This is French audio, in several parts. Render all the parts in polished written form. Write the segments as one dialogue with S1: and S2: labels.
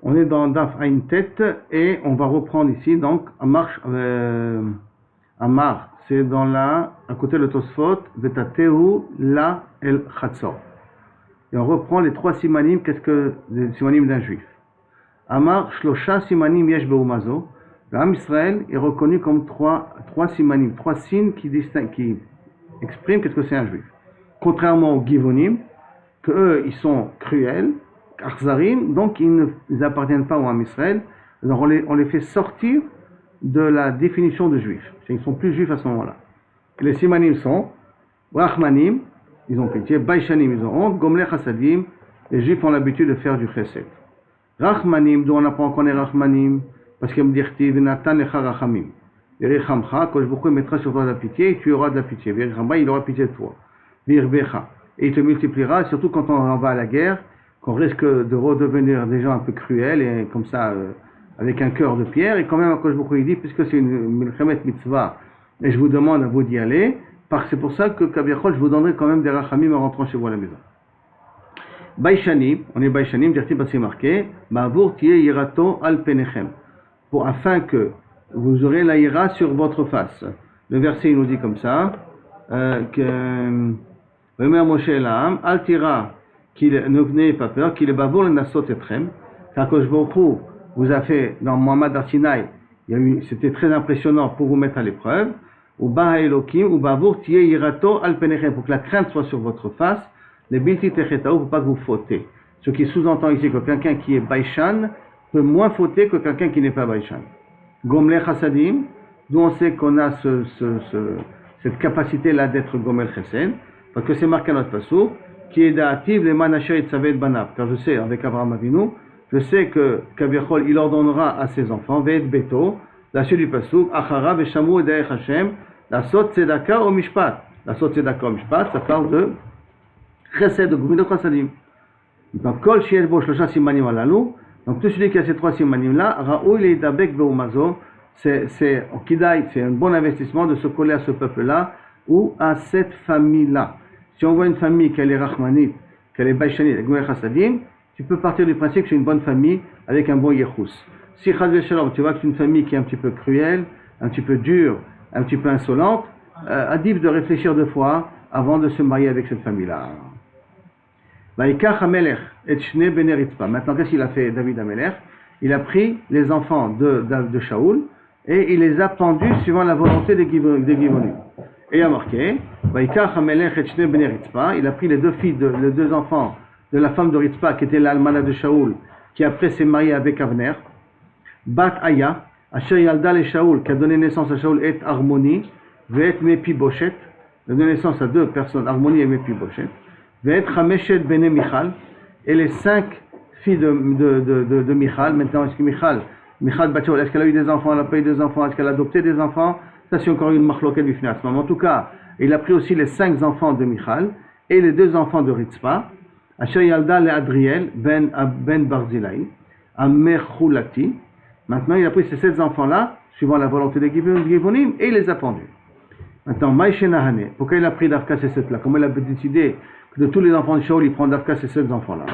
S1: On est dans Daf Ain Tet et on va reprendre ici donc Amar, c'est dans à côté de Tosfot, Vetatehu la el Chatzor. Et on reprend les trois simanim, qu'est-ce que les simanim d'un juif. Amar Shlosha simanim yesh beumazo. L'âme Israël est reconnu comme trois simanim, trois signes qui expriment qu'est-ce que c'est un juif. Contrairement aux Givonim, que eux ils sont cruels, Akhzarim, donc ils n'appartiennent pas au Ham Israël. Alors on les fait sortir de la définition de juif. Ils ne sont plus juifs à ce moment-là. Les simanim sont Rachmanim, ils ont pitié, Baishanim, ils ont honte, Gomle Chassadim, les juifs ont l'habitude de faire du chesed. Rachmanim, d'où on apprend qu'on est Rachmanim, parce qu'il me dit Natan lecha rachamim. Virichamcha, quand je mettra sur toi de la pitié, et tu auras de la pitié. Virichamcha, il aura pitié de toi. Virbecha, et il te multipliera, surtout quand on va à la guerre, qu'on risque de redevenir des gens un peu cruels, et comme ça, avec un cœur de pierre, et quand même, quand il dit, puisque c'est une milchemet mitzvah, et je vous demande à vous d'y aller, c'est pour ça que Kabiachol, je vous donnerai quand même des rachamim en rentrant chez vous à la maison. Baishanim, on est Baishanim, c'est marqué, Ba'avour tiye yirato al penechem, afin que vous aurez la ira sur votre face. Le verset il nous dit comme ça, que Remer Moshe Elam, al tira, n'ayez pas peur, qu'il est Ba'avour le nasot etrem, car que je vous a fait dans Mohamed Arsinaï, c'était très impressionnant pour vous mettre à l'épreuve, ou Baha Elokim, ou Ba'avour tiye yirato al penechem, pour que la crainte soit sur votre face, les bilti techetaou, pour pas que vous fautez. Ce qui sous-entend ici que quelqu'un qui est baishan peut moins fauter que quelqu'un qui n'est pas baishan. Gomel chassadim, d'où on sait qu'on a cette capacité-là d'être gomel chesed, parce que c'est marqué à notre passouk, qui est da'ativ le manasher itzavet banav. Car je sais, avec Abraham Avinu, je sais que Kaviachol, il ordonnera à ses enfants, ve'et beto, la suite du passouk, achara ve'shamu edaech Hashem, la sot tzedaka au mishpat. La sot tzedaka au mishpat, ça parle de chesed, de gomel chassadim. Donc, kol shiel bo shlosha simanim alalu. Donc, tout celui qui a ces trois simanim-là, raoul et dabek beumazo, c'est un bon investissement de se coller à ce peuple-là ou à cette famille-là. Si on voit une famille qu'elle est rachmanite, qu'elle est baishanite, avec gomel chassadim, tu peux partir du principe que c'est une bonne famille avec un bon yechus. Si chad veshalom, tu vois que c'est une famille qui est un petit peu cruelle, un petit peu dure, un petit peu insolente, adif de réfléchir deux fois avant de se marier avec cette famille-là. Maintenant, qu'est-ce qu'il a fait, David Amelech? Il a pris les enfants de Shaoul et il les a pendus suivant la volonté des Givonim. Et il a marqué, il a pris les deux enfants de la femme de Ritzpa, qui était l'almana de Shaoul, qui après s'est mariée avec Avner, Bat Aya, Asher Yalda le Shaoul, qui a donné naissance à Shaoul, et Harmoni, et Mepiboshet, il a donné naissance à deux personnes, Harmoni et Mepiboshet. Chameshet bene Michal, et les 5 filles de Michal. Maintenant, est-ce que Michal Batshol, est-ce qu'elle a eu des enfants, elle n'a pas eu des enfants, est-ce qu'elle a adopté des enfants? Ça, c'est encore une machloket du final. En tout cas, il a pris aussi les 5 enfants de Michal et les 2 enfants de Ritzpa, Asher Yalda le Adriel ben Barzilai, Amerchulati. Maintenant, il a pris ces 7 enfants-là, suivant la volonté des Givonim, et il les a pendus. Maintenant, Maïshenahane, pourquoi il a pris d'Afka ces 7-là? Comment il a décidé que de tous les enfants de Shaul, il prend d'Afka ces 7 enfants-là?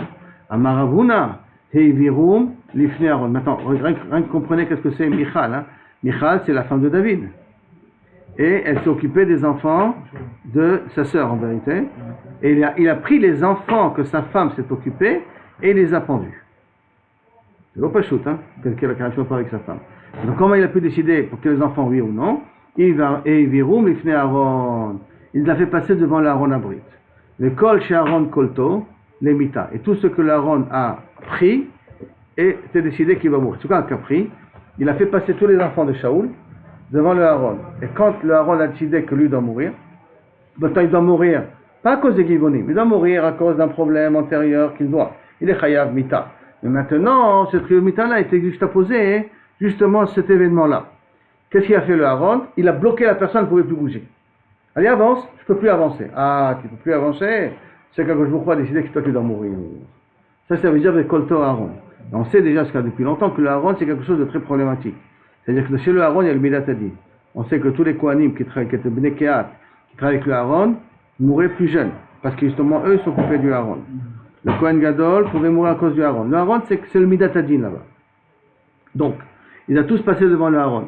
S1: Amaravuna, Heivirum, Lifne Aaron. Maintenant, rien que comprenez qu'est-ce que c'est Michal. Hein? Michal, c'est la femme de David. Et elle s'est occupée des enfants de sa sœur, en vérité. Et il a pris les enfants que sa femme s'est occupée et il les a pendus. C'est pas shoot, hein? Quelle relation pas avec sa femme. Donc, comment il a pu décider pour que les enfants, oui ou non? Heivirum, Lifne Aaron. Il l'a fait passer devant l'Aaron Abrit. Le kol chez Aaron kolto, les mita. Et tout ce que l'Aaron a pris, et c'est décidé qu'il va mourir. En tout cas, qu'il a pris, il a fait passer tous les enfants de Shaoul devant le Aaron. Et quand le Aaron a décidé que lui doit mourir, maintenant il doit mourir, pas à cause des Givonim, il doit mourir à cause d'un problème antérieur qu'il doit. Il est chayav mita. Mais maintenant, cette mita-là était juste à poser, justement cet événement-là. Qu'est-ce qu'il a fait le Aaron? Il a bloqué la personne, elle ne pouvait plus bouger. Allez, avance, je ne peux plus avancer. Ah, tu ne peux plus avancer, c'est quand je vous crois décider que toi tu dois mourir. Ça veut dire avec Kolto Aaron. On sait déjà depuis longtemps que le Aaron c'est quelque chose de très problématique. C'est-à-dire que chez le Aaron il y a le Midatadi. On sait que tous les Kohanim qui étaient Bnekeat, qui travaillent avec le Aaron, mouraient plus jeunes. Parce que justement eux s'occupaient du Aaron. le Kohen Gadol pouvait mourir à cause du Aaron. Le Aaron, c'est le Midat Hadin là-bas. Donc, ils ont tous passé devant le Aaron.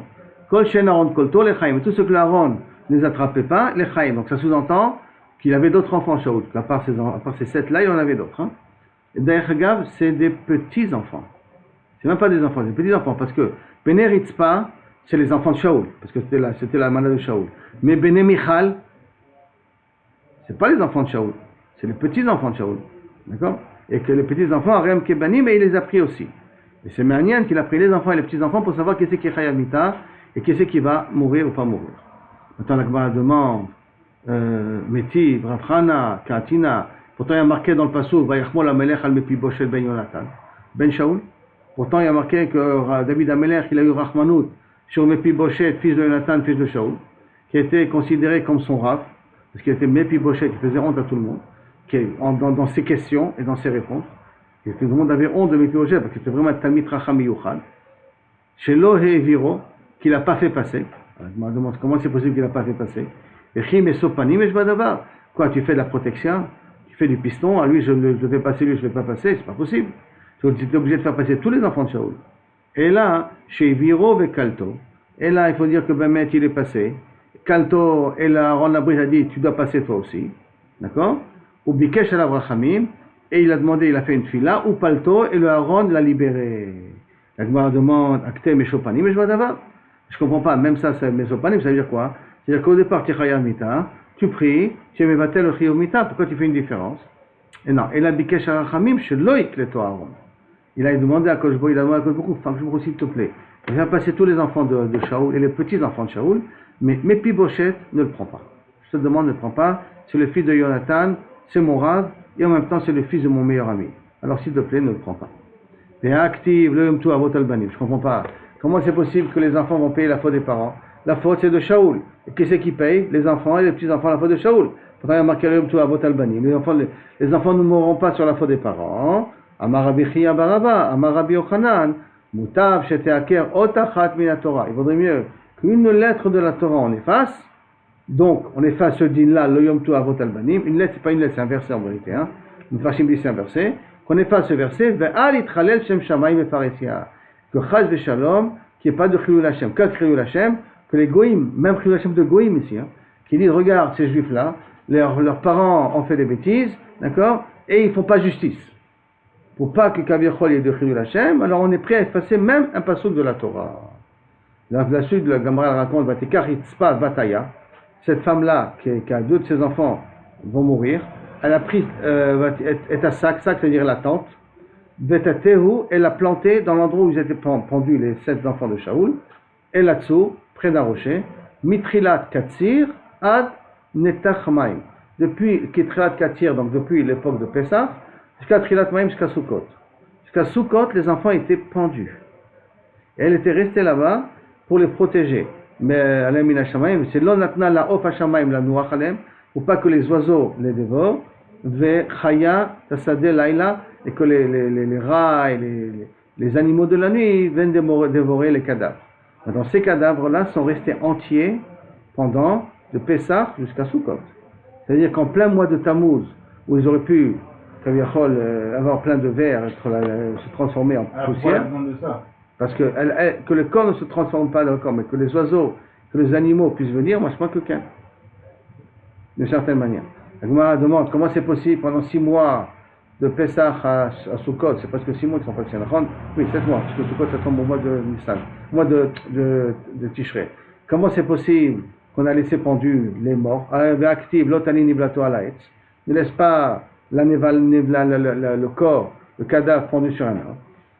S1: Kol Shen Aaron Kolto, les Chaim. Tout ce que l'Aaron ne les attrapait pas, les Chaim. Donc, ça sous-entend qu'il avait d'autres enfants, Shaoul. À part ces 7-là, il en avait d'autres. Hein. Et d'ailleurs, regarde, c'est des petits-enfants. C'est même pas des enfants, c'est des petits-enfants. Parce que Bene Ritzpa, c'est les enfants de Shaoul. Parce que c'était la manade de Shaoul. Mais Bene Michal, c'est pas les enfants de Shaoul. C'est les petits-enfants de Shaoul. D'accord? Et que les petits-enfants, Arem Kebani, mais il les a pris aussi. Et c'est Manian qu'il a pris les enfants et les petits-enfants pour savoir qui c'est qui est Chayav Mita et qui c'est qui va mourir ou pas mourir. Maintenant, la Gemara demande, Métiv, Rafrana, Katina, pourtant il y a marqué dans le Passouk, Vayachmol Amelech al Mepiboshet ben Yonatan, ben Shaoul. Pourtant il y a marqué que David Amelech, il a eu Rachmanout sur Mepiboshet, fils de Yonatan, fils de Shaoul, qui était considéré comme son Rav, parce qu'il était Mepiboshet, qui faisait honte à tout le monde, dans ses questions et dans ses réponses. Et tout le monde avait honte de Mepiboshet, parce que c'était vraiment un Talmid Racham Yuchal. Chez Lohé Viro, qu'il n'a pas fait passer. Alors, je me demande comment c'est possible qu'il n'a pas fait passer. Et Chim et Sopanim et Jvadavar. Quoi, tu fais de la protection, tu fais du piston, à lui je le fais passer, lui je ne le fais pas passer, c'est pas possible. Tu es obligé de faire passer tous les enfants de Shaoul. Et là, chez Viro et Kalto, et là il faut dire que Bemet il est passé. Kalto et la Ron Labrit a dit tu dois passer toi aussi. D'accord? Ou Bikesh al Avrachamim, et il a demandé, il a fait une fila, ou Palto, et le Aaron l'a libéré. La Gemara demande, Akte Meshopanim, mais je vois d'abord. Je comprends pas, même ça, c'est Meshopanim, ça veut dire quoi? C'est-à-dire qu'au départ, tu es Chayav Mita, tu pries, tu es Mevatel le Chayav Mita, pourquoi tu fais une différence? Et non, et la Bikesh Arachamim, chez Loïk, le Aaron. Il a demandé à Koshbo, il a demandé à Koshbo, s'il te plaît, viens passer tous les enfants de Shaoul et les petits enfants de Shaoul, mais Piboshet ne le prend pas. Je te demande, ne le prends pas, c'est le fils de Jonathan, c'est mon Rav, et en même temps, c'est le fils de mon meilleur ami. Alors, s'il te plaît, ne le prends pas. Et active le Yom Tov Avot Albanim. Je comprends pas. Comment c'est possible que les enfants vont payer la faute des parents? La faute, c'est de Shaoul. Et qui c'est qui paye? Les enfants et les petits-enfants, la faute de Shaoul. Pourtant, il y a marqué le Yom Tov Avot Albanim. Les enfants ne mourront pas sur la faute des parents. Amar Rabbi Chia Baraba, Amar Rabbi Yochanan, Mutav Sheteaker Otachat Min Torah. Il vaudrait mieux qu'une lettre de la Torah on efface. Donc, on efface ce din-là, le Yom Tov Avot Albanim. Une lettre, c'est pas une lettre, c'est un verset en vérité. Hein. Une fachim dit c'est un verset. Qu'on efface ce verset, Ve'al itchalel shem shamayim efaresia. Que chaz v'shalom, qu'il n'y ait pas de chilul Hashem. Que chilul Hashem, que les goïms, même chilul Hashem de goïms ici, hein, qui disent, regarde, ces juifs-là, leurs parents ont fait des bêtises, d'accord, et ils font pas justice. Pour pas que Kaviachol ait de chilul Hashem, alors on est prêt à effacer même un passouk de la Torah. La suite de la Gemara raconte, Vatikar Itzpa Vataya. Cette femme-là, qui a deux de ses enfants, vont mourir. Elle a pris sac, c'est-à-dire la tente, Vetatehu, elle l'a planté dans l'endroit où ils étaient pendus les 7 enfants de Shaoul, et là-dessous, près d'un rocher, Mitrilat Katsir ad Netach Maim. Depuis Kitrilat Katsir, donc depuis l'époque de Pessah, jusqu'à Trilat Maim, jusqu'à Sukkot. Jusqu'à Sukkot, les enfants étaient pendus. Et elle était restée là-bas pour les protéger. Mais Alem min Hashamayim, c'est l'onatna la of Hashamayim la nuach alem, pour pas que les oiseaux les dévorent, ve chaya tasade laila, et que les rats et les animaux de la nuit viennent dévorer les cadavres. Donc ces cadavres-là sont restés entiers pendant de Pessah jusqu'à Sukkot. C'est-à-dire qu'en plein mois de Tammuz, où ils auraient pu avoir plein de verre, se transformer en poussière, parce que le corps ne se transforme pas dans le corps, mais que les oiseaux, que les animaux puissent venir, moi je pense que qu'un. D'une certaine manière. La Gemara demande comment c'est possible pendant 6 mois de Pessah à Sukkot, c'est presque 6 mois qui sont passés. Oui, 7 mois, parce que Sukkot ça tombe au mois de Nissan, au mois de Tishrei. Comment c'est possible qu'on a laissé pendus les morts? Active, l'otani niblato alaetz. Ne laisse pas le corps, le cadavre pendu sur un arbre.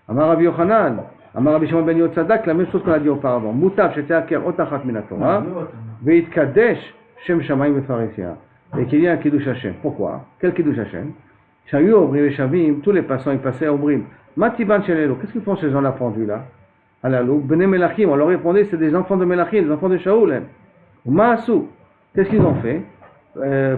S1: Amar Rabbi Yochanan, Amar Rabbi Shimon ben Yotzadak, la même chose qu'on a dit auparavant. Mutav sheteaker otachat min Torah, veitkadesh shem shamayim vefaresia. Et qu'il y a un kiddush Hashem. Pourquoi? Quel kiddush Hashem? Shayu obrim et shavim, tous les passants ils passaient à obrim. Matiban shelelo, qu'est-ce qu'ils font ces gens-là pendus là? À la loupe, Bene Melachim, on leur répondait c'est des enfants de Melachim, des enfants de Shaoul. Ou Maasu, qu'est-ce qu'ils ont fait?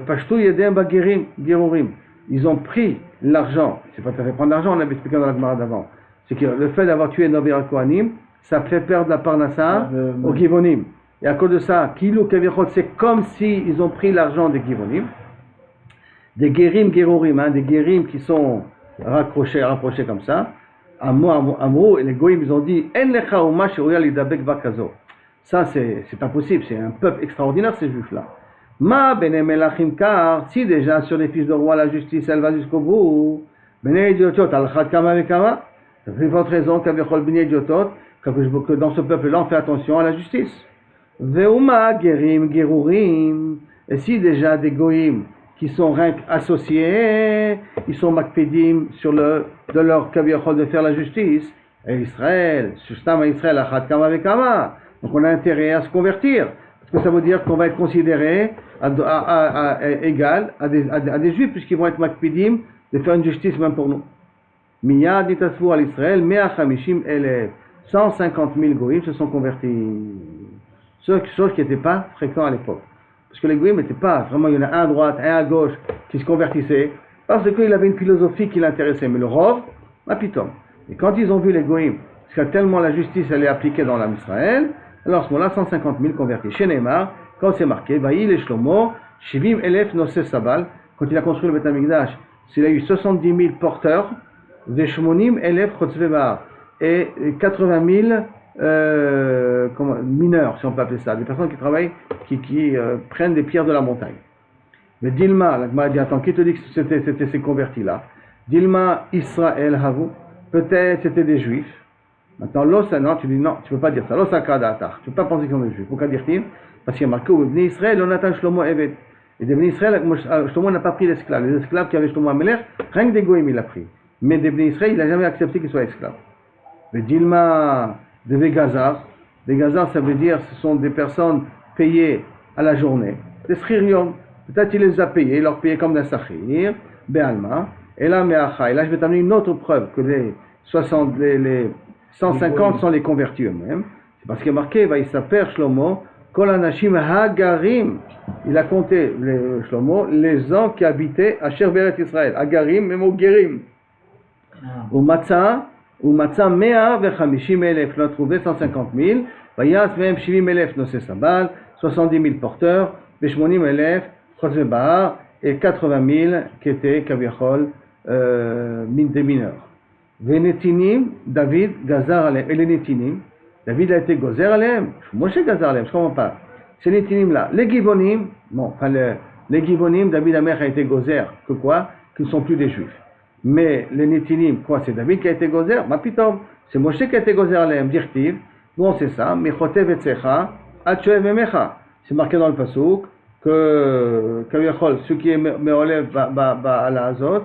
S1: Pashtu yedem bagirim, girurim. Ils ont pris l'argent, c'est pas tout à fait prendre l'argent, on l'avait expliqué dans la Gemara d'avant. C'est que le fait d'avoir tué Nover Kohanim, ça fait perdre la parnassa aux Givonim. Et à cause de ça, Kilou Kavichot, c'est comme si ils ont pris l'argent des Givonim. des guérim guérorim, hein, des guérim qui sont rapprochés comme ça. Amro, et les goïms, ils ont dit En lecha uma sheruya lidabek bakazo. Ça, c'est impossible, c'est un peuple extraordinaire, ces juifs-là. Ma bene melachim kar, si déjà sur les fils de roi la justice elle va jusqu'au bout, bene idiotot, al chad kama vekama, c'est une forte raison qu'avechol bene idiotot, que dans ce peuple-là on fait attention à la justice. Veuma gerim gerurim, et si déjà des goïms qui sont associés, ils sont makpedim de leur kaviachol de faire la justice, et Israël, Shustam Israël, Achat Kama Vekama, donc on a intérêt à se convertir, parce que ça veut dire qu'on va être considéré égal à des juifs, puisqu'ils vont être makpedim de faire une justice même pour nous. Miyad nitasvu al Israël, mea chamishim elef, 150 000 goïms se sont convertis, chose qui n'était pas fréquent à l'époque. Parce que les goïms n'étaient pas, vraiment il y en a un à droite, un à gauche qui se convertissaient, parce qu'il avait une philosophie qui l'intéressait, mais le rov, pitom. Et quand ils ont vu les goïms, parce que tellement la justice elle est appliquée dans l'âme Israël, alors à ce moment-là 150 000 convertis. Chez Neymar, quand c'est marqué, Vaïl et Shlomo, Shivim Elef Nosé Sabal, quand il a construit le Beth Amikdash, il a eu 70 000 porteurs, Veshmonim Elef Chotzvebar, et 80 000 mineurs, si on peut appeler ça, des personnes qui travaillent, qui prennent des pierres de la montagne. Mais Dilma, la Gemara dit, attends, qui te dit que c'était ces convertis-là? Dilma Israël Havu, peut-être c'était des juifs. Maintenant, non, tu dis non, tu ne peux pas dire ça. L'osakadatar, tu ne peux pas penser qu'ils sont des juifs. Pourquoi dire-t-il? Parce qu'il y a marqué, Bnei Israël, on attend Shlomo Evet. Et des Bnei Israël, Shlomo n'a pas pris l'esclave. Les esclaves qui avaient Shlomo Amelech, rien que des goïms il a pris. Mais des Bnei Israël, il n'a jamais accepté qu'ils soient esclaves. Mais Dilma de Gazar, des Gazar, ça veut dire ce sont des personnes payées à la journée. Des Sririum, peut-être il les a payés, il leur payait comme d'un Sahir, Be'alma, et là, Me'acha. Et là, je vais t'amener une autre preuve que les 150 sont les convertis eux-mêmes. C'est parce qu'il est marqué, va il s'appelle Shlomo, Kol Anashim Hagarim. Il a compté, Shlomo, les gens qui habitaient à Sherberet Israël. Hagarim, même au Gerim. Au Matzah, Mea vechamishim elef, l'on a trouvé 150 000, Vayas même shivim elef nosé sabal, 70 000 porteurs, Veshmonim elef, Chotzebar, et 80 000 qui étaient kaviachol, des mineurs. Venetinim, David, Gazar alem, et les Netinim, David a été gozer alem, Moshe Gazar alem, je ne comprends pas. Ces Netinim là, les Givonim, bon, enfin les Givonim, David Amer a été gozer, que quoi? Qu'ils ne sont plus des juifs. Mais les Netinim, quoi, c'est David qui a été gozer? Ma pitom, c'est Moshe qui a été gozer alem, dirtiv, nous on sait ça, Mechotev etzecha, Atchoev emecha. C'est marqué dans le Pasuk que Kaviachol, ce qui est Meolev à la Azot,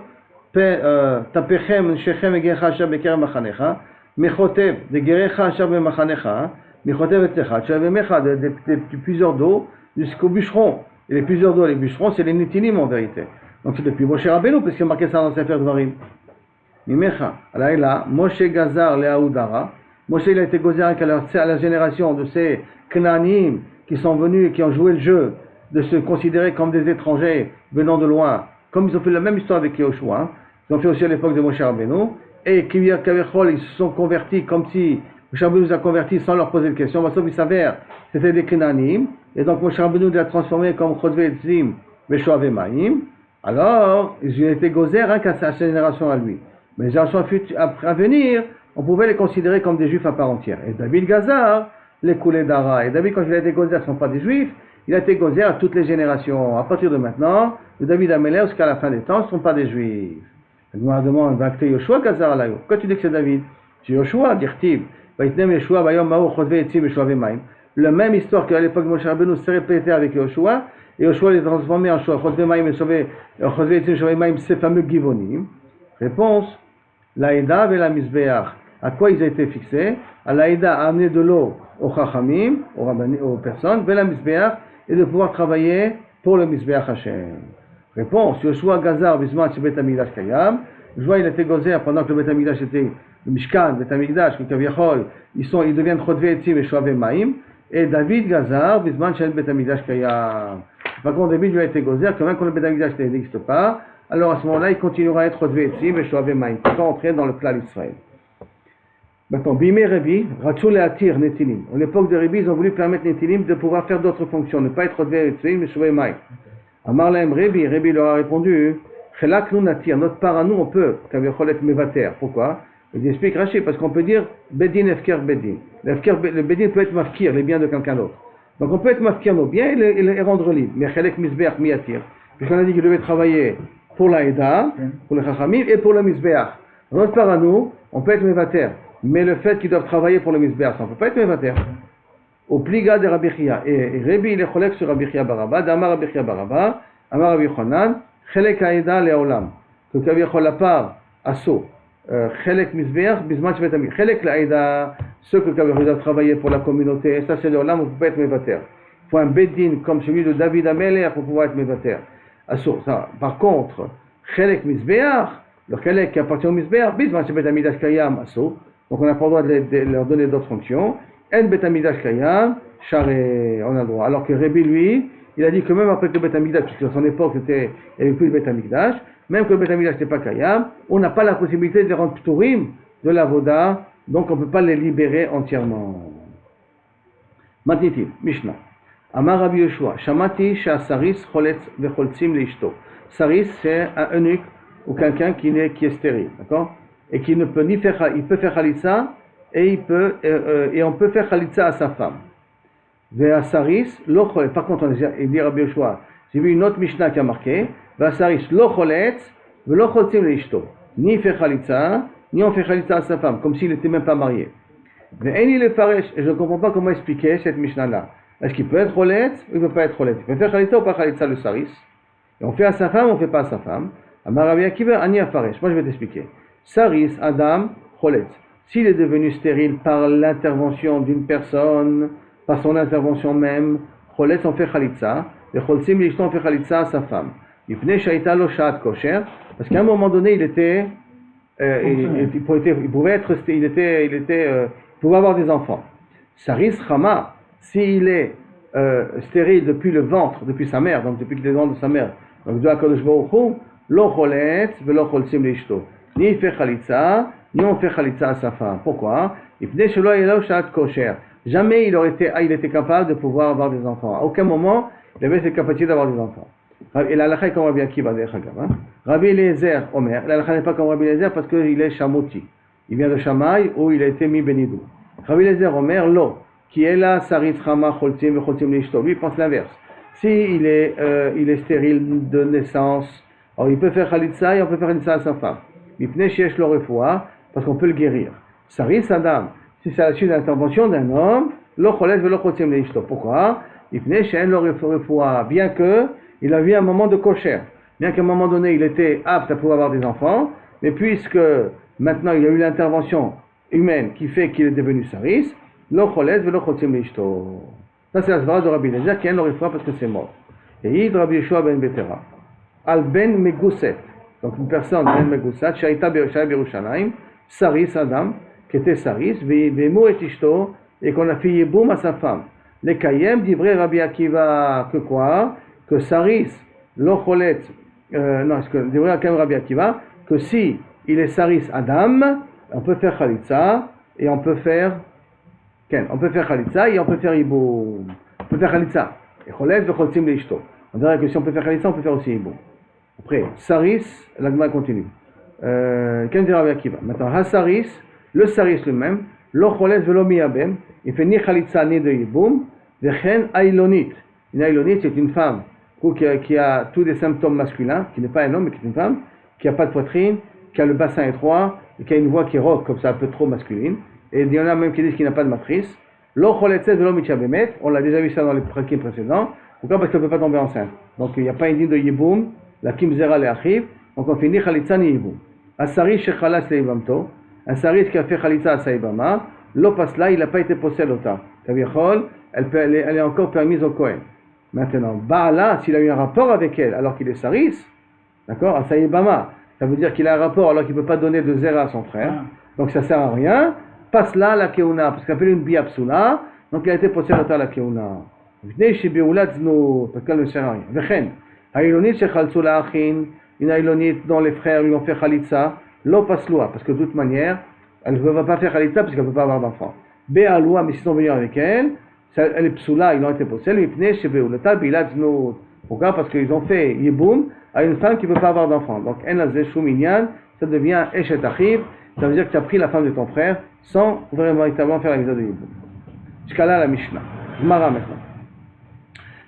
S1: Tapechem, Shechem et Gerecha Asher Beker Machanecha, Mechotev, de Gerecha Asher Bemachanecha, Mechotev etzecha, Atchoev emecha, de plusieurs d'eau jusqu'au bûcheron. Et les plusieurs d'eau, les bûcherons, c'est les Netinim en vérité. Donc c'est depuis Moshe Rabbeinu, parce qu'il a marqué ça dans Sefer Dvarim. Mimecha, alors là, Moshe Gazar le Aoudara. Moshe il a été gozer à la génération de ces Knanim qui sont venus et qui ont joué le jeu de se considérer comme des étrangers venant de loin, comme ils ont fait la même histoire avec Yehoshua, hein. Ils ont fait aussi à l'époque de Moshe Rabbeinu, et Kavechol, ils se sont convertis comme si Moshe Rabbeinu nous a convertis sans leur poser de questions, sauf il s'avère c'était des Knanim, et donc Moshe Rabbeinu les a transformés comme Chodve Etzim, Veshoav Emaim. Alors, ils ont été gozer hein, qu'à sa génération à lui. Mais les générations à venir, on pouvait les considérer comme des juifs à part entière. Et David Gazar, les coulées d'Ara. Et David, quand il a été gozer, ce ne sont pas des juifs, il a été gozer à toutes les générations. À partir de maintenant, de David Amelech jusqu'à la fin des temps, ce ne sont pas des juifs. Le Gemara demande, va acter Yoshua Gazar Alayo. Pourquoi tu dis que c'est David? C'est Yoshua, dire-t-il. La même histoire qu'à l'époque de Moshe Rabbeinu s'est répétée avec Yoshua. Et Yoshua les transformé en Shoah, Chodve Maïm et Shoah Maïm, ces fameux Givonim. Réponse, l'Aïda et la Misbeach. À quoi ils ont été fixés? À l'Aïda à amener de l'eau aux Chachamim, aux personnes, et la Misbeach, et de pouvoir travailler pour le Misbeach Hashem. Réponse, Yoshua Gazar, Bisman, chez Bet Amikdash Kayam. Yoshua il a été gozer pendant que le Bet Amikdash était le Mishkan, Bet Amikdash, que Kaviachol, ils deviennent Chodve Etzim et Shoah Maïm. Et David Gazar, Bisman, chez Bet Amikdash Kayam. Par contre, David lui a été gozer, que même quand le Beth Amikdash n'existe pas, alors à ce moment-là, il continuera à être Chodve Etzim et Shoav Maïm, pour entrer dans le clan d'Israël. Maintenant, Bimé Rebi, Ratchou le Atir Netinim. À l'époque de Rebi, ils ont voulu permettre Netinim de pouvoir faire d'autres fonctions, ne pas être Chodve Etzim et Shoav Maïm. Amar lahem Rebi leur a répondu, Chelak nous natir, notre part à nous, on peut, Kaviachol et Mevater. Pourquoi? Il explique Rashi, parce qu'on peut dire Bedin Efker Bedin. Le Bedin peut être mafkir, les biens de quelqu'un d'autre. Donc on peut être mafkir nos biens et les rendre libres. Mais Chelek Misbeach Miatir. Puisqu'on a dit qu'il devait travailler pour la Eda, pour le Chachamim et pour le Misbeach. Notre part à nous, on peut être Mevater. Mais le fait qu'ils doivent travailler pour le Misbeach, ça ne peut pas être Mevater. Au pliga de Rabbi Chia. Et Rebi il est cholek sur Rabbi Chia Baraba, d'Amar Rabbi Chia Baraba, Amar Rabbi Yochanan, Chelek Haïda Leolam. Que Kaviachol la part, Asso. Chelek Misbeach, Bisman Shvetami. Chelek Haïda, ceux que Kaviachol doivent travailler pour la communauté, et ça c'est Leolam, on ne peut pas être Mevater. Il faut un Beddin comme celui de David Ameler pour pouvoir être Mevater. Asso. Par contre, Chelek Misbeach, le Chelek qui appartient au Misbeach, Bisman Shvetami Dashkayam, Asso. Donc on n'a pas le droit de leur donner d'autres fonctions. En Betamidash Kayam, Charé, on a le droit. Alors que Rebi, lui, il a dit que même après que le Betamidash, puisque à son époque, il n'y avait plus de Betamidash, même que le Betamidash n'était pas Kayam, on n'a pas la possibilité de les rendre Pturim de la Voda, donc on ne peut pas les libérer entièrement. Matnitim, Mishnah. Amar Rabbi Yoshua, Shamati Saris Choletz Vecholtzim Leishto. Saris, c'est un eunuque ou quelqu'un qui est stérile, d'accord? Et qui ne peut ni faire, il peut faire Khalitsa, et on peut faire Khalitsa à sa femme. Ve'asaris, lo choletz. Par contre, il dit Rabbi Yoshua, j'ai vu une autre Mishnah qui a marqué, Ve'asaris, lo choletz, ve'lo choltzim leishto. Ni il fait Khalitsa, ni on fait Khalitsa à sa femme, comme s'il n'était même pas marié. Ve'eni le faresh, et je ne comprends pas comment expliquer cette Mishnah-là. Est-ce qu'il peut être choletz ou il ne peut pas être choletz? Il peut faire Khalitsa ou pas Khalitsa le saris? Et on fait à sa femme ou on ne fait pas à sa femme? Amar Rabbi Akiva, ani afaresh. Moi je vais t'expliquer. Saris, Adam, choletz. S'il est devenu stérile par l'intervention d'une personne, par son intervention même, Choletz on fait Khalitsa, et Choltzim Lishton on fait Khalitsa à sa femme. Il parce qu'à un moment donné, il pouvait avoir des enfants. Saris Chama, s'il est stérile depuis le ventre, depuis sa mère, donc depuis le ventre de sa mère, donc de HaKadosh Baruch Hu, lo Choletz velo Choltzim Lishto. Ni il fait Khalitsa, ni on fait Khalitsa à sa femme. Pourquoi? Jamais il était capable de pouvoir avoir des enfants. À aucun moment, il avait cette capacité d'avoir des enfants. Et la halakha est comme Rabbi Akiva, Rabbi Eliezer, Omer. La halakha n'est pas comme Rabbi Eliezer parce qu'il est Shamoti. Il vient de Shamaï où il a été mis Benidou. Rabbi Eliezer, Omer, Lo, qui est là, Saris, Chama, Choltzim, Choltzim, Lishto. Lui, il pense l'inverse. Si il est stérile de naissance, alors il peut faire Khalitsa et on peut faire Khalitsa à sa femme. Mipnei sheyesh lo refoua, parce qu'on peut le guérir. Saris Adam, si c'est à la suite de l'intervention d'un homme, lo choletz velo chotzim leishto. Pourquoi? Mipnei sheyesh lo refoua, bien que il a eu un moment de kosher, bien qu'à un moment donné il était apte à pouvoir avoir des enfants, mais puisque maintenant il y a eu l'intervention humaine qui fait qu'il est devenu saris, lo choletz velo chotzim leishto. Ça c'est la svara de Rabbi Eliezer qui a un lo refoua parce que c'est mort. Et il Rabbi Yeshua ben Betera, al ben meguset. Donc une personne, Ben Megoussat, Shaita Berushalayim, Saris Adam, qui était Saris, Vemo et Ishto, et qu'on a fait Yeboum à sa femme. Les Kayem, d'Ivré Rabbi Akiva, que quoi? Que Saris, Locholet, d'Ivré Rabbi Akiva, que si il est Saris Adam, on peut faire Khalitsa, et on peut faire Khalitsa, et on peut faire Yeboum. On peut faire Khalitsa. Et Cholet, Vecholtzim Leishto. On dirait que si on peut faire Khalitsa, on peut faire aussi Yeboum. Après, Saris, l'agma continue. Qu'est-ce que Rabbi Akiva? Maintenant, Hasaris, le Saris lui-même, lo choletz velo miyabem, il fait ni Khalitsa ni de Yiboum, vechen ailonit. Une ailonit, c'est une femme qui a tous les symptômes masculins, qui n'est pas un homme, mais qui est une femme, qui n'a pas de poitrine, qui a le bassin étroit, et qui a une voix qui rock, comme ça, un peu trop masculine. Et il y en a même qui disent qu'il n'a pas de matrice. Lo choletz velo mitchabemet, on l'a déjà vu ça dans les prakim précédents. Pourquoi? Parce qu'elle ne peut pas tomber enceinte. Donc il n'y a pas une digne de Yiboum. La kimzera le achiv, donc on finit Khalitsa ni Yiboum. Asaris shechalas leibamto, un saris qui a fait Khalitsa à Saïbama, l'opasla, il n'a pas été possède au temps. Kavichol, elle est encore permise au Kohen. Maintenant, Baala, s'il a eu un rapport avec elle, alors qu'il est saris, d'accord, à Saïbama, ça veut dire qu'il a un rapport alors qu'il ne peut pas donner de zera à son frère, donc ça ne sert à rien. Passe là la keuna, parce qu'il appelle une biapsula, donc il a été possède au temps la keuna. Vnei shibiulat zno, parce qu'elle ne sert à rien. Vechen. Aïlonit shechalzu la'achin, une aïlonit dont les frères lui ont fait khalitsa, lo pasloua, parce que de toute manière, elle ne va pas faire khalitsa parce qu'elle ne peut pas avoir d'enfant. Be'aloua, mais s'ils sont venus avec elle, elle est psoula, ils ont été possèdés, mipnei shebeulata bilad znut, Pourquoi? Parce qu'ils ont fait Yiboum à une femme qui ne peut pas avoir d'enfant. Donc, En Azeh Shum Inyan, ça devient Eshet Achiv, ça veut dire que tu as pris la femme de ton frère sans véritablement faire la visa de Yiboum. Jusqu'à là, la Mishnah. Gemara maintenant.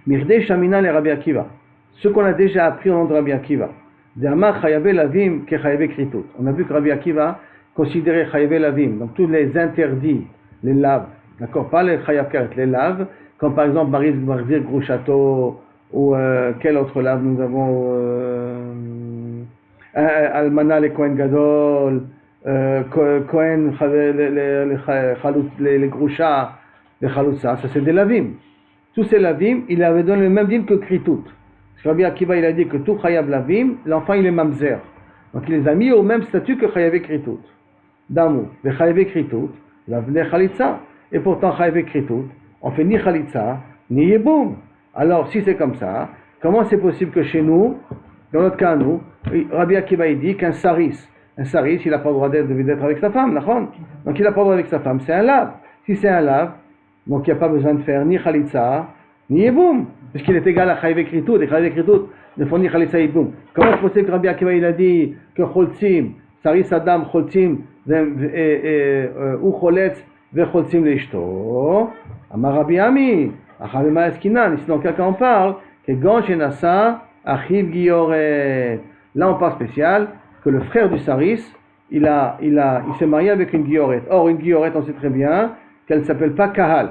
S1: Mirdei Shamina le Rabbi Akiva. Ce qu'on a déjà appris au nom de Rabbi Akiva. D'Amar Chayavé Lavim ke Chayavé Kritout. On a vu que Rabbi Akiva considérait Chayavé Lavim, donc tous les interdits, les laves, d'accord, pas les Chayav Karet, les laves, comme par exemple Baris Barzir Grouchato, ou quel autre lave nous avons Almana le Kohen Gadol, Kohen les Groucha, les Chaloutsa, ça c'est des lavim. Tous ces lavim, il avait donné le même din que Kritout. Rabbi Akiva, il a dit que tout Chayav Lavim, l'enfant il est mamzer. Donc il les a mis au même statut que Chayav Kritout. D'amour. Le Chayav Kritout, la Chalitza. Et pourtant Chayav Kritout, on fait ni Chalitza, ni Yeboum. Alors si c'est comme ça, comment c'est possible que chez nous, dans notre cas nous, Rabbi Akiva il dit qu'un saris, il n'a pas le droit d'être avec sa femme, d'accord? Donc il n'a pas le droit avec sa femme, c'est un lave. Si c'est un lave, donc il n'y a pas besoin de faire ni Chalitza, ni Yeboum. Puisqu'il est égal à Chayav Kritout, et Chayav Kritout ne font ni Chalitza Yeboum. Comment c'est possible que Rabbi Akiva il a dit que Choltzim, Saris Adam, Choltzim, ou Choletz, ve Choltzim leishto, Amar Rabbi Ami, Achavema Eskinan, ici dans quel cas on parle, que Gon Shenasa, Achiv Gioret. Là on parle spécial, que le frère du Saris, il s'est marié avec une Gioret. Or une Gioret, on sait très bien qu'elle ne s'appelle pas Kahal.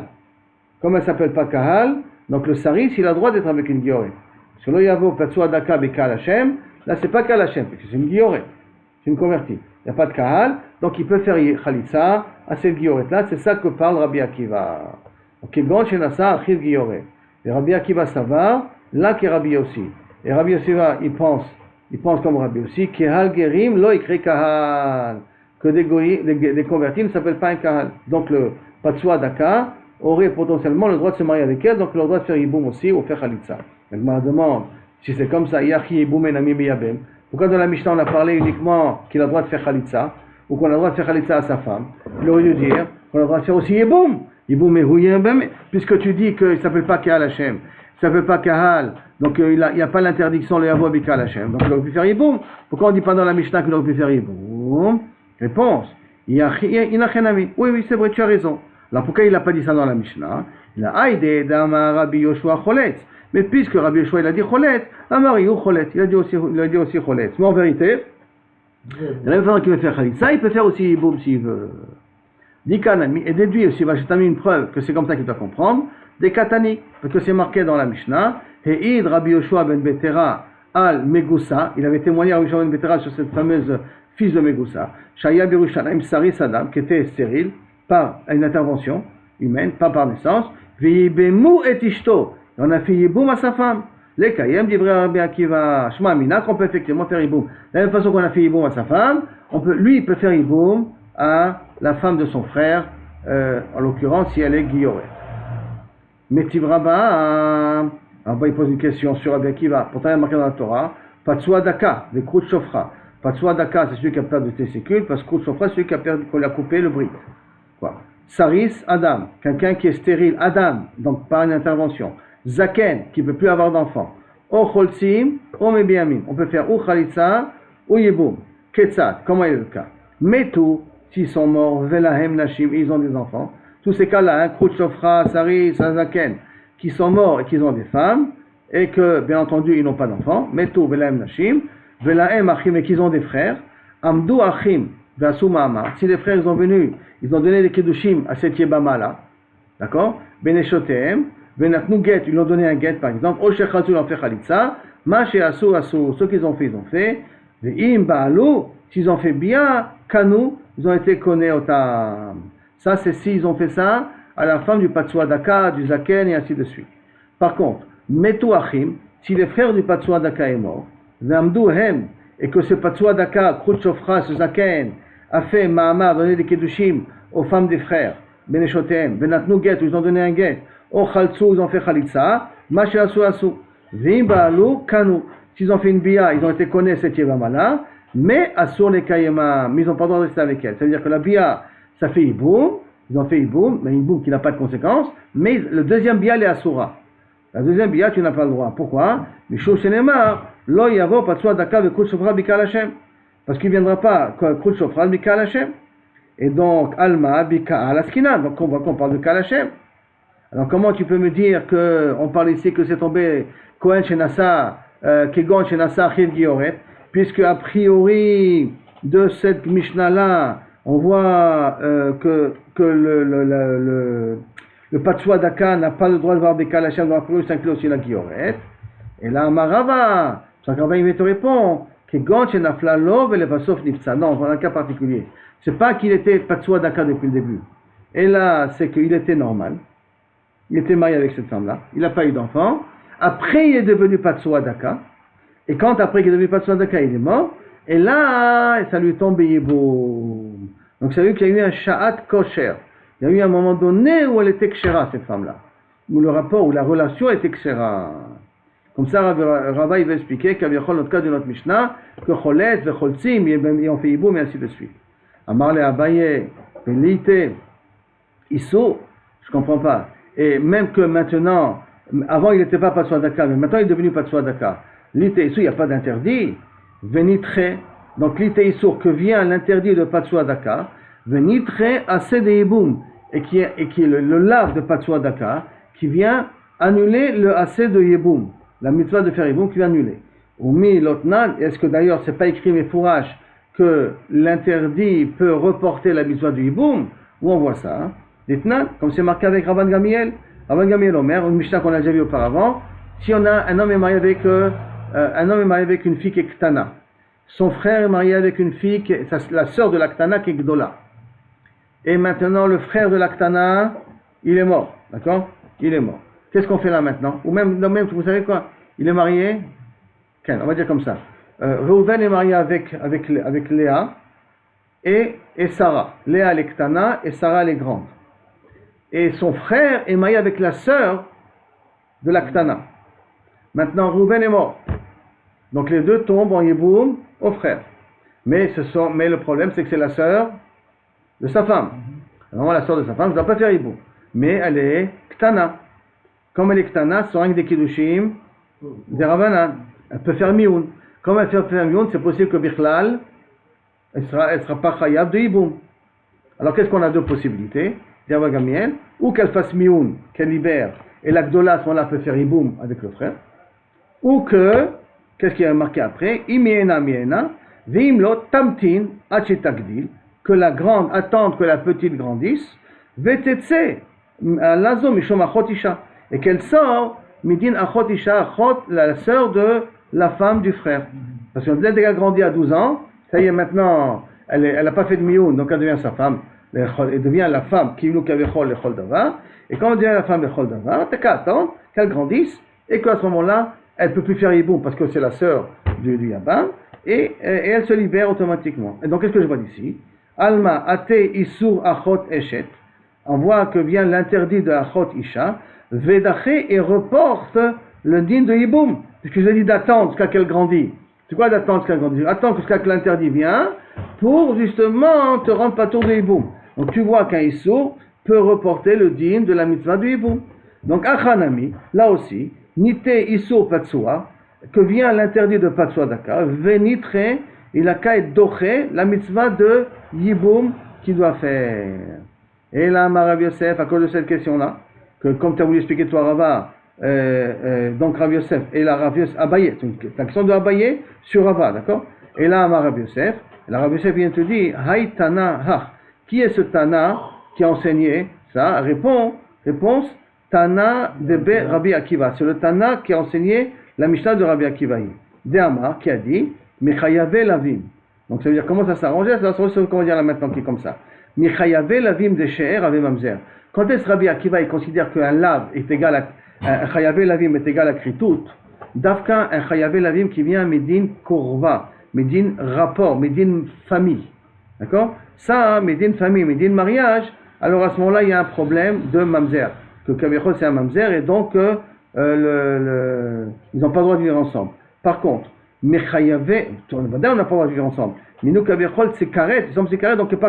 S1: Comme elle ne s'appelle pas Kahal, donc le Saris, il a le droit d'être avec une Gioret. Parce que là, Yavo, Patsua Daka, Bekal Hashem, là, c'est pas Kal Hashem, parce que c'est une Gioret. C'est une convertie. Il n'y a pas de Kahal, donc il peut faire Khalitsa à cette Gioret-là. C'est ça que parle Rabbi Akiva. Donc, Gon Shenasa, Achiv Gioret. Et Rabbi Akiva, ça va, là, qu'est Rabbi Yossi. Et Rabbi Yossi, il pense comme Rabbi Yossi, Kehal Gerim, lo ikre Kahal. Que des convertis ne s'appellent pas un Kahal. Donc, le Patsua Daka aurait potentiellement le droit de se marier avec elle, donc le droit de faire Yiboum aussi, ou faire Khalitsa. Donc, je me demande, si c'est comme ça, Yachi Yiboum Enami Beyabem, pourquoi dans la Mishnah on a parlé uniquement qu'il a le droit de faire Khalitsa, ou qu'on a le droit de faire Khalitsa à sa femme? Il aurait dû dire qu'on a le droit de faire aussi Yiboum. Yiboum Ehuyem, puisque tu dis qu'il ne s'appelle pas Kahal Hashem, il ne s'appelle pas Kahal, donc il n'y a pas l'interdiction de Yavo Bikal Hashem, donc il aurait pu faire Yiboum. Pourquoi on dit pas dans la Mishnah qu'il aurait pu faire Yiboum? Réponse, Inachenami. Oui, c'est vrai, tu as raison. Alors pourquoi il n'a pas dit ça dans la Mishnah? Il a Aïdé d'Amar Rabbi Yoshua Choletz. Mais puisque Rabbi Yoshua il a dit Choletz, Amar Yu Choletz, il a dit aussi Choletz. Mais en vérité, la même façon qu'il veut faire Khalitsa, il peut faire aussi Yiboum s'il veut. Dit Kanami, et déduit aussi, j'ai mis une preuve que c'est comme ça qu'il doit comprendre, des Katani, parce que c'est marqué dans la Mishnah, He'id Rabbi Yoshua ben Betera al Megusa, il avait témoigné à Rabbi Yoshua ben Betera sur cette fameuse fils de Megusa, Shaya Birushalayim Saris Adam, qui était stérile, par une intervention humaine, pas par naissance, V'yibemu et ishto, on a fait Yiboum à sa femme. Les Kayem d'Ivrei Rabbi Akiva, Shma Mina, qu'on peut effectivement faire Yiboum. De la même façon qu'on a fait Yiboum à sa femme, lui il peut faire Yiboum à la femme de son frère, en l'occurrence si elle est Guilloret. Mais Tivraba, il pose une question sur Rabbi Akiva, pourtant il y a marqué dans la Torah, Patsua Daka, les Krout Shofra. Patsua Daka, c'est celui qui a perdu le testicule, parce que Krout Shofra, c'est celui qu'on lui a coupé le bris. Quoi. Saris Adam, quelqu'un qui est stérile, Adam, donc par une intervention. Zaken, qui ne peut plus avoir d'enfant. O Choltzim, O Mebiamin. On peut faire ou Khalitsa, ou Yiboum. Ketzat, comment est le cas? Metou, s'ils sont morts, Velahem Nashim, ils ont des enfants. Tous ces cas-là, Krout Shofra, Saris, Zaken, qui sont morts et qui ont des femmes, et que, bien entendu, ils n'ont pas d'enfants. Metou, Velahem Nashim, Velahem Achim, et qu'ils ont des frères. Amdou Achim, si les frères ils ont venu, ils ont donné des Kedushim à cette Yebama là, d'accord? Beneshotem, Benatnu Get, ils ont donné un Get par exemple, Oshechatu l'ont fait Khalitsa, Maché Asu, ce qu'ils ont fait, ils ont fait, Ve'im Baalou, s'ils ont fait bien, Kanu, ils ont été connus au Tam. Ça c'est s'ils ont fait ça à la femme du Patsua Daka, du Zaken et ainsi de suite. Par contre, Metu Achim, si les frères du Patsua Daka est mort, Ve'amdu Hem, et que ce Patsua Daka, Krout Shofra, ce Zaken, a fait Mahama, donné des Kedushim aux femmes des frères, Beneshotem, Benatnu Get, ils ont donné un Get, O Khaltsu, ils ont fait Khalitsa, Maché Asu Asu, Vim Baalou, Kanu, s'ils ont fait une Bia, ils ont été connus cette Yevama-là, mais Asur les Kayema, mais ils n'ont pas le droit de rester avec elle. C'est-à-dire que la Bia, ça fait Iboum, ils ont fait Iboum, mais Iboum qui n'a pas de conséquences, mais le deuxième Bia, est Asura. La deuxième bia, tu n'as pas le droit. Pourquoi? Mishum shenemar, lo yavo patsua daka vekut shofra bikal Hashem. Parce qu'il ne viendra pas kut shofra bikal Hashem. Et donc, alma bikal askina. Donc, on voit qu'on parle de kal Hashem. Alors, comment tu peux me dire qu'on parle ici que c'est tombé Kohen Shenasa, Kegon Shenasa, Chiv Gioret, puisque a priori de cette Mishnah-là, on voit que le Patsua Daka n'a pas le droit de voir Bekal Hashem, donc a priori s'inclut aussi la Gioret. Et là, Marava, Rava il te répond, Kegon Shenafla Lov et le Vasof Nifsa. Non, dans un cas particulier. C'est pas qu'il était Patsua Daka depuis le début. Et là, c'est qu'il était normal. Il était marié avec cette femme-là. Il n'a pas eu d'enfant. Après, il est devenu Patsua Daka. Et quand après qu'il est devenu Patsua Daka, il est mort. Et là, ça lui est tombé Yiboum. Donc, ça veut dire qu'il y a eu un Sha'at Kosher. Il y a eu un moment donné où elle était Kshera, cette femme-là. Où le rapport, où la relation était Kshera. Comme ça, Rava, il va expliquer qu'il y a notre cas de notre Mishnah, que Cholet, Vecholtzim, et on fait Yiboum, et ainsi de suite. Amarle Abaye, Belite, Issou, je comprends pas. Et même que maintenant, avant il n'était pas Patsua Daka, mais maintenant il est devenu Patsua Daka. L'ite Issou, il n'y a pas d'interdit. Venitre, donc l'ite Issou, que vient l'interdit de Patsua Daka, Venitre assez de Yiboum, et qui est le lave de Patsua Daka, qui vient annuler le assez de Yiboum, la mitzvah de faire Yiboum qui vient annuler. Oumi Lotnan, est-ce que d'ailleurs c'est pas écrit mais fourrage que l'interdit peut reporter la mitzvah du Yiboum? Où on voit ça, hein? Ditnan, comme c'est marqué avec Rabban Gamiel, Omer, une Mishnah qu'on a déjà vu auparavant, si on a un homme est marié avec une fille qui est Ktana, son frère est marié avec une fille, la sœur de la Ktana qui est Gdola, et maintenant le frère de la Ktana, il est mort, d'accord? Il est mort. Qu'est-ce qu'on fait là maintenant? Ou même, vous savez quoi? Il est marié, on va dire comme ça. Reuven est marié avec Léa et Sarah. Léa elle est Ktana et Sarah elle est grande. Et son frère est marié avec la sœur de la Ktana. Maintenant, Reuven est mort. Donc les deux tombent en Yiboum au frère. Mais le problème, c'est que c'est la sœur de sa femme. Alors, la sœur de sa femme ne doit pas faire Yiboum. Mais elle est Ktana. Comme elle est Ktana, ce sont rien que des Kiddushim, des Ravanan. Elle peut faire Mioun. Comme elle peut faire Mioun, c'est possible que Bichlal, elle sera pas Chayab de Yiboum. Alors qu'est-ce qu'on a deux possibilités? Ou qu'elle fasse mioun, qu'elle libère, et l'Agdola à ce moment-là peut faire Yiboum avec le frère, ou que, qu'est-ce qui est marqué après, imiena miena, veimlo tamtin achetagdil, que la grande attende que la petite grandisse, vetetse lazo mishom achotisha, et qu'elle sort midin achotisha, achot, la sœur de la femme du frère. Parce que dès qu'elle grandit à 12 ans, ça y est maintenant, elle n'a pas fait de mioun, donc elle devient sa femme. Elle devient la femme qui nous kavechol le chol davar, et quand on devient la femme le chol davar, t'as qu'à attendre qu'elle grandisse, et qu'à ce moment-là, elle ne peut plus faire Yiboum parce que c'est la sœur du Yabam, et elle se libère automatiquement. Et donc, qu'est-ce que je vois d'ici? Alma ate isur achot eshet, on voit que vient l'interdit de achot isha, vedache et reporte le din de Yiboum, puisque je dis d'attendre jusqu'à qu'elle grandit. C'est quoi d'attendre jusqu'à qu'elle grandit? Attends jusqu'à que l'interdit vient, pour justement te rendre pas tour de Yiboum. Donc tu vois qu'un Issour peut reporter le din de la mitzvah du Yiboum. Donc Achanami, là aussi, Nite Issour Patsua, que vient l'interdit de Patsua Daka, Venitre, il a qu'à être doché, la mitzvah de Yiboum qu'il doit faire. Et là, Rav Yosef, à cause de cette question-là, que comme tu as voulu expliquer toi Rava, donc Rav Yosef, et là Rav Yosef, Abaye, c'est la question de Abaye sur Rava, d'accord? Et là, Rav Yosef, la Rav Yosef vient te dire, Hay Tana Hach. Qui est ce Tana qui a enseigné ça? Réponse, Tana de Be Rabbi Akiva. C'est le Tana qui a enseigné la Mishnah de Rabbi Akiva. De'amar qui a dit, Mechayave Lavim. Donc ça veut dire comment ça s'arrange? Ça va s'arranger comment dire là maintenant qui est comme ça. Mechayave Lavim de She'er Ave Mamzer. Quand est-ce Rabbi Akiva il considère qu'un lav est égal à un Chayave Lavim est égal à Kritout? Dafka un Chayave Lavim qui vient Medin Korva, Medin rapport, Medin famille. D'accord? Ça, Medin famille, Medin mariage, alors à ce moment-là, il y a un problème de mamzer. Que Kavechol, c'est un mamzer, et donc, ils n'ont pas le droit de vivre ensemble. Par contre, Mechayave, on n'a pas le droit de vivre ensemble. Mais nous, Kavechol, c'est carré, ils sont carré, donc ils ne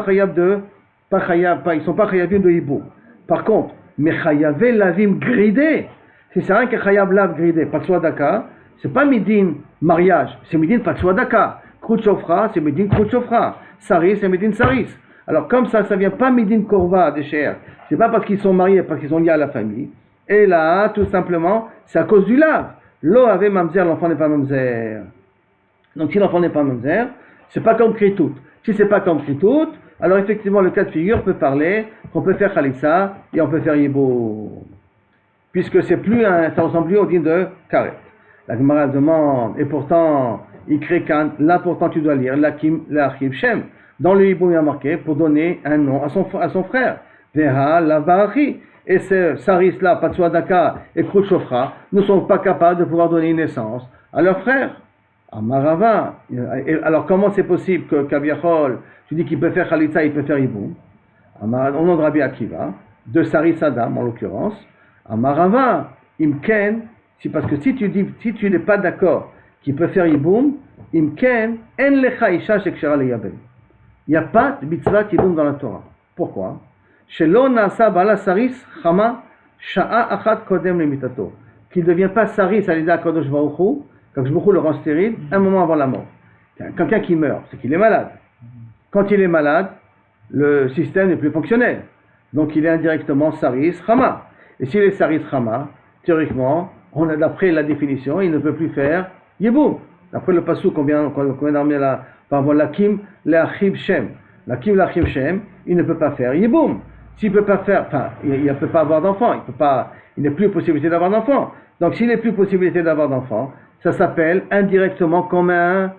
S1: sont pas chayavim de hibou. Par contre, Mechayave lavim gridé, Si c'est un qui est chayab lav gridé, patsua daka, c'est pas midin mariage, c'est midin patsua daka. Krut shofra, c'est midin krut shofra. Saris, c'est midin saris. Alors comme ça vient pas midin korva des chers. C'est pas parce qu'ils sont mariés, parce qu'ils sont liés à la famille. Et là, tout simplement, c'est à cause du lav. L'eau avait mamzer, l'enfant n'est pas mamzer. Donc si l'enfant n'est pas mamzer, c'est pas comme kritout. Si c'est pas comme kritout, alors effectivement le cas de figure peut parler qu'on peut faire khalitsa et on peut faire yibou. Puisque c'est plus ça ressemble plus au din de karet. La Gemara demande, et pourtant, il crée qu'un, l'important tu dois lire, l'achim shem. Dans le hibou il y a marqué pour donner un nom à son frère. Veha la barachi. Et ces saris-là, patsua daka et krut shofra, ne sont pas capables de pouvoir donner une naissance à leur frère. Amarava. Alors comment c'est possible que Kaviachol, tu dis qu'il peut faire khalitsa, il peut faire hibou? Au nom de Rabbi Akiva, de Saris Adam en l'occurrence. Amarava, imken, c'est parce que si tu n'es pas d'accord qu'il peut faire hiboum, imken, en lecha isha shekshera leyabel. Il n'y a pas de mitzvah hiboum dans la Torah. Pourquoi? Shelo nasa bala saris chama sha'a achat kodem lemitato. Qu'il ne devient pas saris à l'ida kadosh baruch hu, quand je le rend stérile, un moment avant la mort. Quelqu'un qui meurt, c'est qu'il est malade. Quand il est malade, le système n'est plus fonctionnel. Donc il est indirectement saris chama. Et s'il est saris chama, théoriquement, d'après la définition, il ne peut plus faire yeboum. D'après le passou qu'on vient d'amener là, par rapport à l'akim, l'achim shem. L'akim, l'achim shem, il ne peut pas faire yeboum. S'il ne peut pas faire, enfin, il ne peut pas avoir d'enfant, il n'est plus possibilité d'avoir d'enfant. Donc s'il n'est plus possibilité d'avoir d'enfant, ça s'appelle indirectement comme un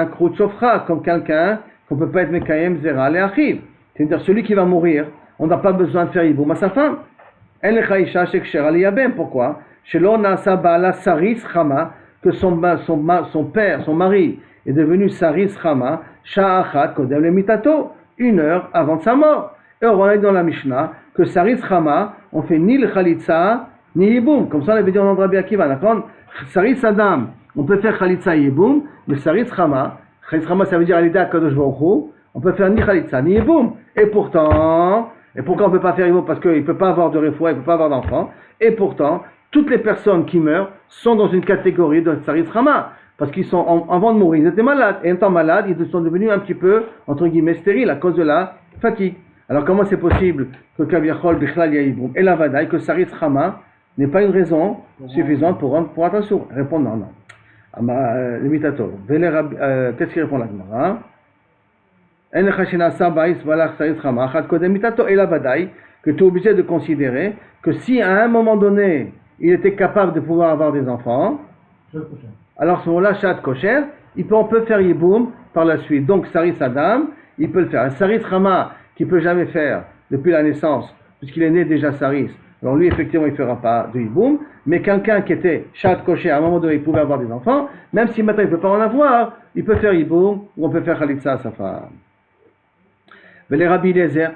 S1: krut shofra, comme quelqu'un qu'on ne peut pas être mekayem zera le'achiv. C'est-à-dire celui qui va mourir, on n'a pas besoin de faire yiboum à sa femme. Elle est chaïcha shekshera liyabem. Pourquoi? Shelo nasa ba'ala saris chama, que son père, son mari, est devenu saris chama, sha'achat kodem lemitato, 1 heure avant de sa mort. Et on est dans la Mishnah que saris chama, on fait ni le khalitsa, ni yiboum. Comme ça, on avait dit en Rabbi Akiva, d'accord? Saris Adam, on peut faire khalitsa et yiboum, mais saris chama, ça veut dire alida kadosh baruch hu, on peut faire ni khalitsa, ni yiboum. Et pourquoi on ne peut pas faire yiboum? Parce qu'il ne peut pas avoir de refoua, il ne peut pas avoir d'enfant. Et pourtant, toutes les personnes qui meurent sont dans une catégorie de saris chama. Parce qu'ils sont, avant de mourir, ils étaient malades. Et étant malades, ils sont devenus un petit peu, entre guillemets, stériles à cause de la fatigue. Alors comment c'est possible que Kaviachol Bichlal Yahiboum et la Vadaï, que Saris Chama n'est pas une raison suffisante pour être sourd? Répondre non. L'imitateur. Qu'est-ce qu'il répond la Gemara? Et la Vadaï, que tu es obligé de considérer que si à un moment donné, il était capable de pouvoir avoir des enfants, alors à ce moment-là, Shat Kosher, on peut faire Yiboum par la suite. Donc Saris Adam, il peut le faire. Saris Chama, qui ne peut jamais faire depuis la naissance, puisqu'il est né déjà saris. Alors lui, effectivement, il ne fera pas de hiboum, mais quelqu'un qui était chat coché, à un moment donné, il pouvait avoir des enfants, même si maintenant il ne peut pas en avoir, il peut faire hiboum, ou on peut faire khalitsa à sa femme. Mais les Rabbi Eliezer,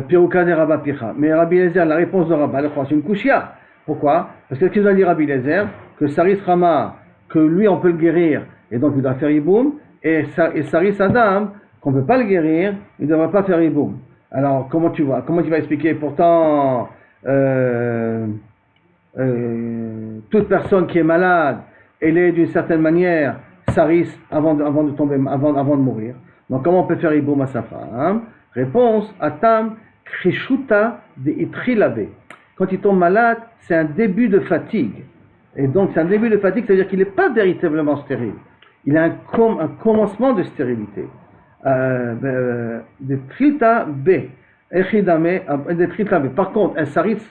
S1: Pirouka de Rabba Picha, mais Rabbi Eliezer, la réponse de Rabba, c'est une kushia. Pourquoi? Parce que ce qu'il doit dire Rabbi Eliezer, que Saris Rama, que lui on peut le guérir, et donc il doit faire hiboum, et Saris Adam, qu'on ne peut pas le guérir, il ne devrait pas faire hiboum. Alors, comment tu vas expliquer? Pourtant, toute personne qui est malade, elle est d'une certaine manière saris avant de mourir. Donc, comment on peut faire hiboum à sa femme? Réponse, Atam, krishuta de itrilabe. Quand il tombe malade, c'est un début de fatigue. Et donc, c'est un début de fatigue, c'est-à-dire qu'il n'est pas véritablement stérile. Il a un commencement de stérilité. De trilta B. Par contre, un saris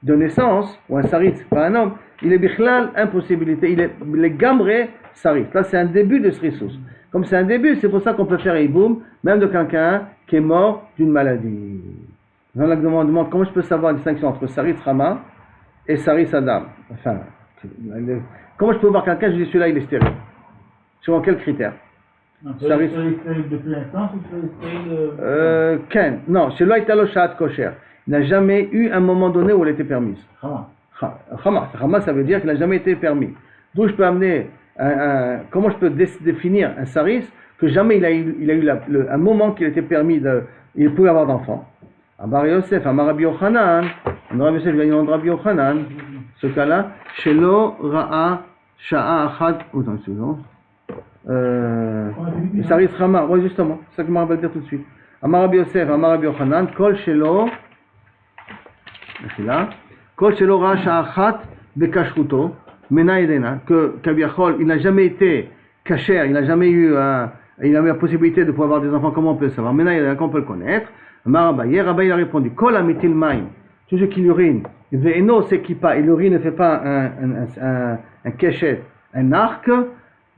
S1: de naissance, ou un saris, pas un homme, il est bichlal, impossibilité, il est gamré saris. Là, c'est un début de srissus. Comme c'est un début, c'est pour ça qu'on peut faire hiboum, même de quelqu'un qui est mort d'une maladie. Dans la demande comment je peux savoir la distinction entre saris Rama et saris Adam. Enfin, comment je peux voir quelqu'un, je dis celui-là, il est stérile. Selon quel critère?
S2: Saris depuis l'instant ou stérile
S1: Ken. Non, celui-là est aloshat kosher. Il n'a jamais eu un moment donné où elle était permise. Chama, ça veut dire qu'il n'a jamais été permis. D'où je peux amener comment je peux définir un saris que jamais il a eu un moment qu'il était permis il pouvait avoir d'enfants. Amar Yosef, Amar Rabbi Yochanan, Rabbi Yochanan, ce cas-là, Shelo Ra'a Sha'a Achad. Attends une seconde. Saris Rama, oui, justement, c'est ça que je me rappelle dire tout de suite. Amar Rabbi Yosef, Amar Rabbi Yochanan, Kol Shelo. Kol Shelo Ra'a Sha'a Achad Bekashruto. Mena Elena, que Kaviachol, il n'a jamais été kasher, il n'a jamais eu il a eu la possibilité de pouvoir avoir des enfants, comment on peut le savoir? Mena Elena, comment on peut le connaître? Marabaye, Rabbi il a répondu, Kol Amitil Maim, tout ce qui urine, Ve'eno Sekipa, il urine ne fait pas un keshet, un arc,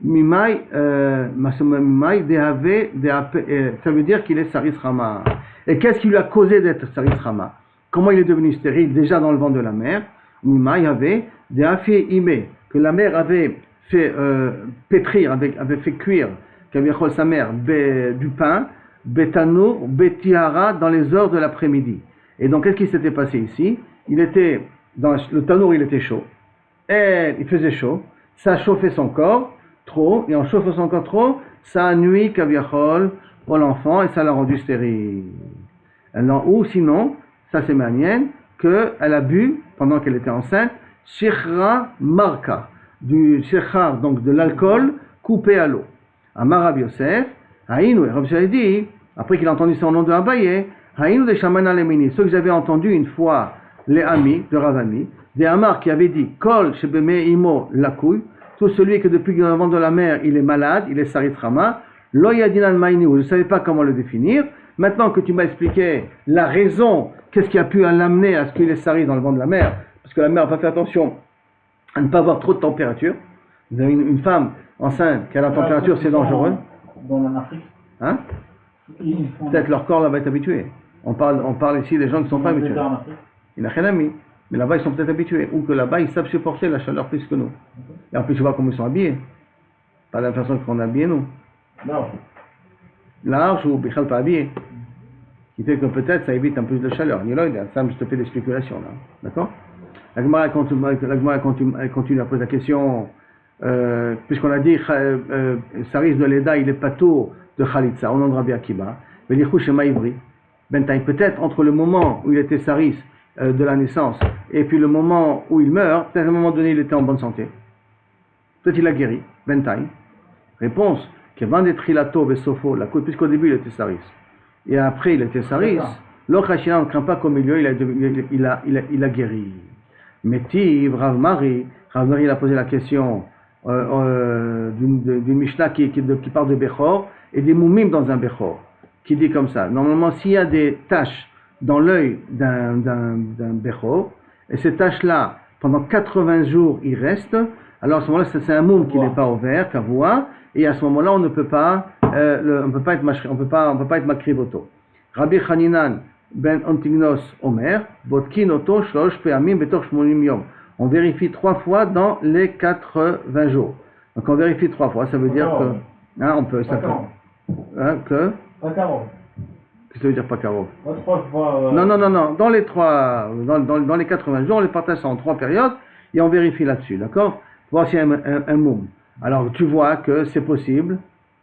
S1: Mimai, Mimai, Dehave, ça veut dire qu'il est Saris Rama. Et qu'est-ce qui lui a causé d'être Saris Rama? Comment il est devenu stérile déjà dans le ventre de la mère? Mimai avait des affaires imé, que la mère avait fait pétrir, avait fait cuire, qu'avait sa mère, du pain, betano, betiara, dans les heures de l'après-midi. Et donc, qu'est-ce qui s'était passé ici? Il était, dans le tanour, il était chaud, et il faisait chaud, ça chauffait son corps trop, et en chauffant son corps trop, ça a nuit kaviachol pour l'enfant, et ça l'a rendu stérile. Ou sinon, ça c'est ma nienne, qu'elle a bu, pendant qu'elle était enceinte, Shechra Marka, du Shechar, donc de l'alcool coupé à l'eau. Amar Rabbi Yosef, Haïnou, Rabbi Yosef dit, après qu'il a entendu son nom de Abaye, Haïnou de Shamana Lemini, ceux que j'avais entendu une fois, les amis de Ravami, des Amar qui avaient dit, Kol Shebeme Imo Lakouy, tout celui que depuis le ventre de la mère, il est malade, il est Sarit Rama, Lo Yadinan Maïnou, je ne savais pas comment le définir. Maintenant que tu m'as expliqué la raison, qu'est-ce qui a pu l'amener à ce qu'il est Sarit dans le ventre de la mère, parce que la mère n'a pas fait attention à ne pas avoir trop de température. Vous avez une femme enceinte qui a la température, c'est dangereux.
S2: Dans l'Afrique.
S1: Hein? Peut-être leur corps là va être habitué. On parle ici des gens qui ne sont pas habitués. Il n'a rien à mis. Mais là-bas, ils sont peut-être habitués. Ou que là-bas, ils savent supporter la chaleur plus que nous. Et en plus, tu vois comment ils sont habillés. Pas de la façon qu'on est habillés, nous.
S2: Non.
S1: Large ou Bichal pas habillé. Qui fait que peut-être ça évite un peu de chaleur. Ça, je te fais des spéculations là. D'accord? La Gemara continue à poser la question, puisqu'on a dit Saris de l'Eda, il est patour de Khalitsa, au nom de Rabbi Akiba. Mais l'Ichou Shema Ivri, peut-être entre le moment où il était Saris de la naissance et puis le moment où il meurt, peut-être à un moment donné il était en bonne santé. Peut-être il a guéri, Bentaï. Réponse, Trilato Vesofo, puisqu'au début il était Saris. Et après il était Saris, l'Ochachina ne craint pas qu'au milieu il a guéri. Métiv, Rav Mari il a posé la question d'une Mishnah qui parle de Bechor et des moumim dans un Bechor, qui dit comme ça. Normalement, s'il y a des taches dans l'œil d'un Bechor, et ces taches-là, pendant 80 jours, ils restent, alors à ce moment-là, c'est un moum qui n'est pas ouvert, kavua, et à ce moment-là, on ne peut pas être makrivoto. Rabbi Chaninan ben Antignos Omer, Botkin Oto Shlosh Peamim Betoch Shmonim Yom. On vérifie 3 fois dans les 80 jours. Donc on vérifie 3 fois, ça veut dire que. Hein, on peut. Ça peut. Hein, que.
S2: Pas carreau.
S1: Qu'est-ce que ça veut dire pas carreau?
S2: 3 fois.
S1: Non. Dans les 80 jours, on les partage en 3 périodes et on vérifie là-dessus, d'accord? Voir s'il y a un moum. Alors tu vois que c'est possible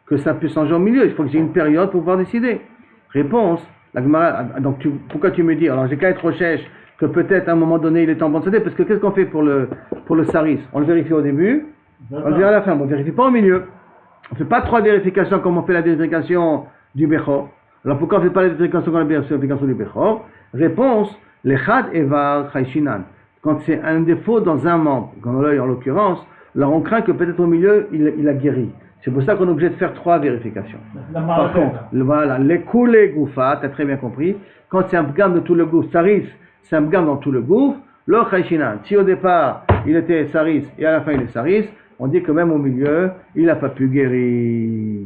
S1: que ça puisse changer au milieu. Il faut que j'ai une période pour pouvoir décider. Réponse. La Gemara, donc pourquoi tu me dis, alors j'ai qu'à être recherche que peut-être à un moment donné il est en bonne santé, parce que qu'est-ce qu'on fait pour le Saris? On le vérifie au début, on le vérifie à la fin, on ne vérifie pas au milieu. On ne fait pas 3 vérifications comme on fait la vérification du Bechor. Alors pourquoi on ne fait pas la vérification comme la vérification du Bechor? Réponse, l'Echad Evar Chayshinan. Quand c'est un défaut dans un membre, dans l'œil en l'occurrence, alors on craint que peut-être au milieu il a guéri. C'est pour ça qu'on est obligé de faire 3 vérifications. Par contre, voilà, les coulées goufa, tu as très bien compris, quand c'est un gamme de tout le gouffre, saris, c'est un gamme dans tout le gouffre, le chayshinan, si au départ il était saris et à la fin il est saris, on dit que même au milieu, il n'a pas pu guérir.